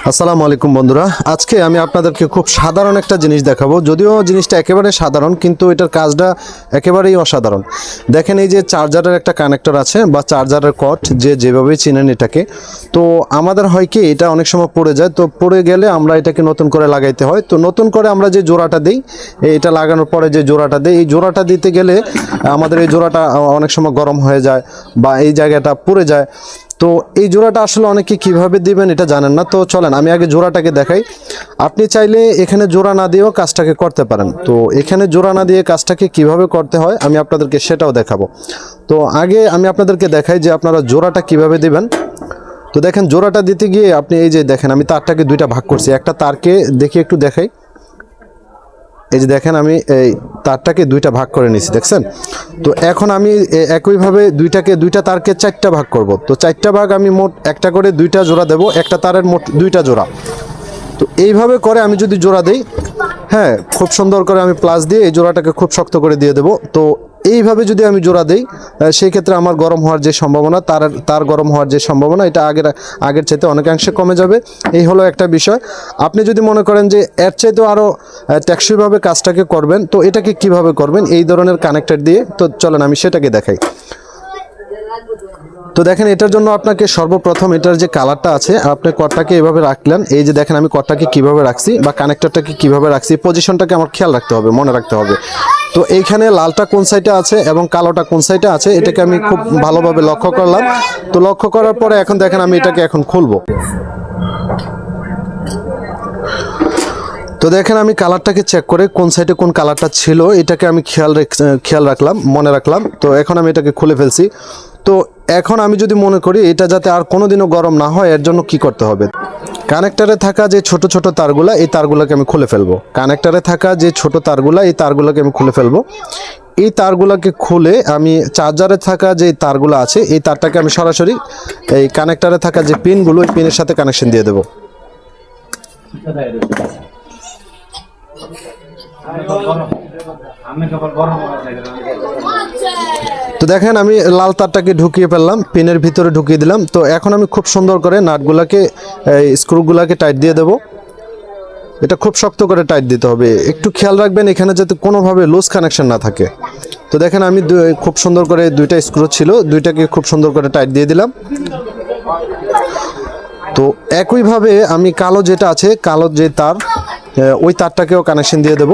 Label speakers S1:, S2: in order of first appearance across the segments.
S1: আসসালামু আলাইকুম বন্ধুরা, আজকে আমি আপনাদেরকে খুব সাধারণ একটা জিনিস দেখাবো। যদিও জিনিসটা একেবারে সাধারণ, কিন্তু এটার কাজটা একেবারেই অসাধারণ। দেখেন, এই যে চার্জারের একটা কানেক্টর আছে বা চার্জারের কট, যেভাবে চিনেন এটাকে। তো আমাদের হয় কি, এটা অনেক সময় পড়ে যায়, তো পড়ে গেলে আমরা এটাকে নতুন করে লাগাইতে হয়। তো নতুন করে আমরা যে জোড়াটা দিই, এটা লাগানোর পরে যে জোড়াটা দিই, এই জোড়াটা দিতে গেলে আমাদের এই জোড়াটা অনেক সময় গরম হয়ে যায় বা এই জায়গাটা পুড়ে যায়। তো এই জোড়াটা আসলে অনেকে কিভাবে দিবেন এটা জানেন না। তো চলেন আমি আগে জোড়াটাকে দেখাই। আপনি চাইলে এখানে জোড়া না দিয়েও কাজটাকে করতে পারেন। তো এখানে জোড়া না দিয়ে কাজটাকে কিভাবে করতে হয় আমি আপনাদেরকে সেটাও দেখাবো। তো আগে আমি আপনাদেরকে দেখাই যে আপনারা জোড়াটা কিভাবে দিবেন। তো দেখেন, জোড়াটা দিতে গিয়ে আপনি এই যে দেখেন, আমি তারটাকে দুইটা ভাগ করছি। একটা তারকে দেখি একটু দেখাই। এই যে দেখেন, আমি এই তারটাকে দুইটা ভাগ করে নিয়েছি, দেখছেন? তো এখন আমি একইভাবে দুইটা তারকে চারটা ভাগ করব। তো চারটা ভাগ আমি মোট একটা করে দুইটা জোড়া দেব, একটা তারের মোট দুইটা জোড়া। তো এইভাবে করে আমি যদি জোড়া দেই, হ্যাঁ, খুব সুন্দর করে আমি প্লাস দিয়ে এই জোড়াটাকে খুব শক্ত করে দিয়ে দেব। তো এইভাবে যদি আমি জোড়া দেই, সেই ক্ষেত্রে আমার গরম হওয়ার যে সম্ভাবনা, তার গরম হওয়ার যে সম্ভাবনা, এটা আগের চাইতে অনেকাংশে কমে যাবে। এই হলো একটা বিষয়। আপনি যদি মনে করেন যে এর চাইতেও আরও টেকসইভাবে কাজটাকে করবেন, তো এটাকে কিভাবে করবেন এই ধরনের কানেক্টর দিয়ে, তো চলেন আমি সেটাকে দেখাই। তো দেখেন, এটার জন্য আপনাকে সর্বপ্রথম এটার যে কালারটা আছে, আপনি কর্ডটাকে এভাবে রাখলেন। এই যে দেখেন, আমি কর্ডটাকে কিভাবে রাখছি বা কানেক্টরটাকে কিভাবে রাখছি, পজিশনটাকে আমার খেয়াল রাখতে হবে, মনে রাখতে হবে। তো এইখানে লালটা কোন সাইডে আছে এবং কালোটা কোন সাইডে আছে, এটাকে আমি খুব ভালোভাবে লক্ষ্য করলাম। তো লক্ষ্য করার পরে এখন দেখেন, আমি এটাকে এখন খুলবো। তো দেখেন, আমি কালারটাকে চেক করে কোন সাইডে কোন কালারটা ছিল এটাকে আমি খেয়াল রাখলাম, মনে রাখলাম। তো এখন আমি এটাকে খুলে ফেলছি। তো এখন আমি যদি মনে করি এটা যাতে আর কোনোদিনও গরম না হয়, এর জন্য কি করতে হবে? কানেক্টরে থাকা যে ছোট ছোট তারগুলা, এই তারগুলোকে আমি খুলে ফেলবো। কানেক্টরে থাকা যে ছোট তারগুলা, এই তারগুলোকে আমি খুলে ফেলবো। এই তারগুলোকে খুলে আমি চার্জারে থাকা যে তারগুলো আছে, এই তারটাকে আমি সরাসরি এই কানেক্টরে থাকা যে পিনগুলো, এই পিনের সাথে কানেকশন দিয়ে দেবো। তো দেখেন, আমি লাল তারটাকে ঢুকিয়ে ফেললাম, পিনের ভিতরে ঢুকিয়ে দিলাম। তো এখন আমি খুব সুন্দর করে নাটগুলাকে, স্ক্রুগুলাকে টাইট দিয়ে দেবো। এটা খুব শক্ত করে টাইট দিতে হবে। একটু খেয়াল রাখবেন এখানে যাতে কোনোভাবে লুজ কানেকশন না থাকে। তো দেখেন, আমি খুব সুন্দর করে দুইটা স্ক্রু ছিল, দুইটাকে খুব সুন্দর করে টাইট দিয়ে দিলাম। তো একইভাবে আমি কালো যেটা আছে, কালো যে তার, ওই তারটাকেও কানেকশন দিয়ে দেব।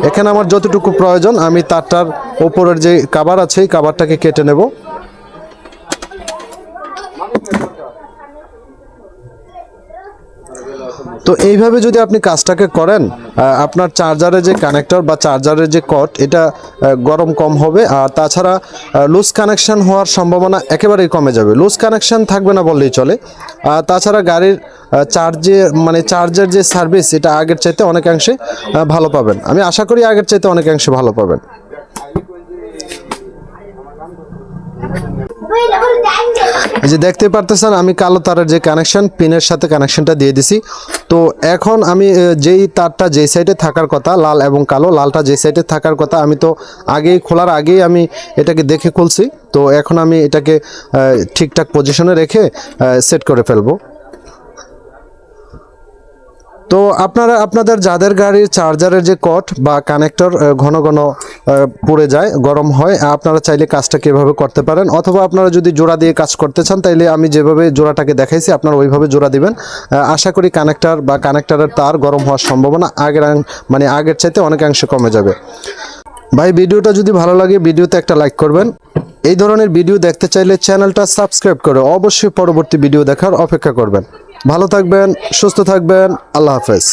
S1: এখানে আমার যতটুকু প্রয়োজন আমি তারটার ওপরের যে কাভার আছে, এই কাভারটাকে কেটে নেব। তো এইভাবে যদি আপনি কাজটাকে করেন, আপনার চার্জারের যে কানেক্টর বা চার্জারের যে কট, এটা গরম কম হবে। আর তাছাড়া লুজ কানেকশন হওয়ার সম্ভাবনা একেবারেই কমে যাবে। লুজ কানেকশন থাকবে না বললেই চলে। আর তাছাড়া গাড়ির চার্জের যে সার্ভিস, এটা আগের চাইতে অনেকাংশে ভালো পাবেন। আমি আশা করি আগের চাইতে অনেকাংশে ভালো পাবেন। এই যে দেখতে পারতেছেন, আমি কালো তারের যে কানেকশন, পিনের সাথে কানেকশনটা দিয়ে দিছি। তো এখন আমি যেই তারটা যেই সাইডে থাকার কথা, লাল এবং কালো, লালটা যেই সাইডে থাকার কথা, আমি তো আগেই খোলার আগেই আমি এটাকে দেখে খুলছি। তো এখন আমি এটাকে ঠিকঠাক পজিশনে রেখে সেট করে ফেলবো। তো আপনাদের যাদের গাড়ির চার্জারের যে কট বা কানেক্টর ঘন ঘন পড়ে যায়, গরম হয়, আপনারা চাইলে কাজটাকে এভাবে করতে পারেন। অথবা আপনারা যদি জোড়া দিয়ে কাজ করতে চান, তাইলে আমি যেভাবে জোড়াটাকে দেখাইছি আপনারা ওইভাবে জোড়া দিবেন। আশা করি কানেক্টর বা কানেক্টরের তার গরম হওয়ার সম্ভাবনা আগের চাইতে অনেকাংশে কমে যাবে। ভাই, ভিডিওটা যদি ভালো লাগে ভিডিওতে একটা লাইক করবেন। এই ধরনের ভিডিও দেখতে চাইলে চ্যানেলটা সাবস্ক্রাইব করে অবশ্যই পরবর্তী ভিডিও দেখার অপেক্ষা করবেন। ভালো থাকবেন, সুস্থ থাকবেন। আল্লাহ হাফেজ।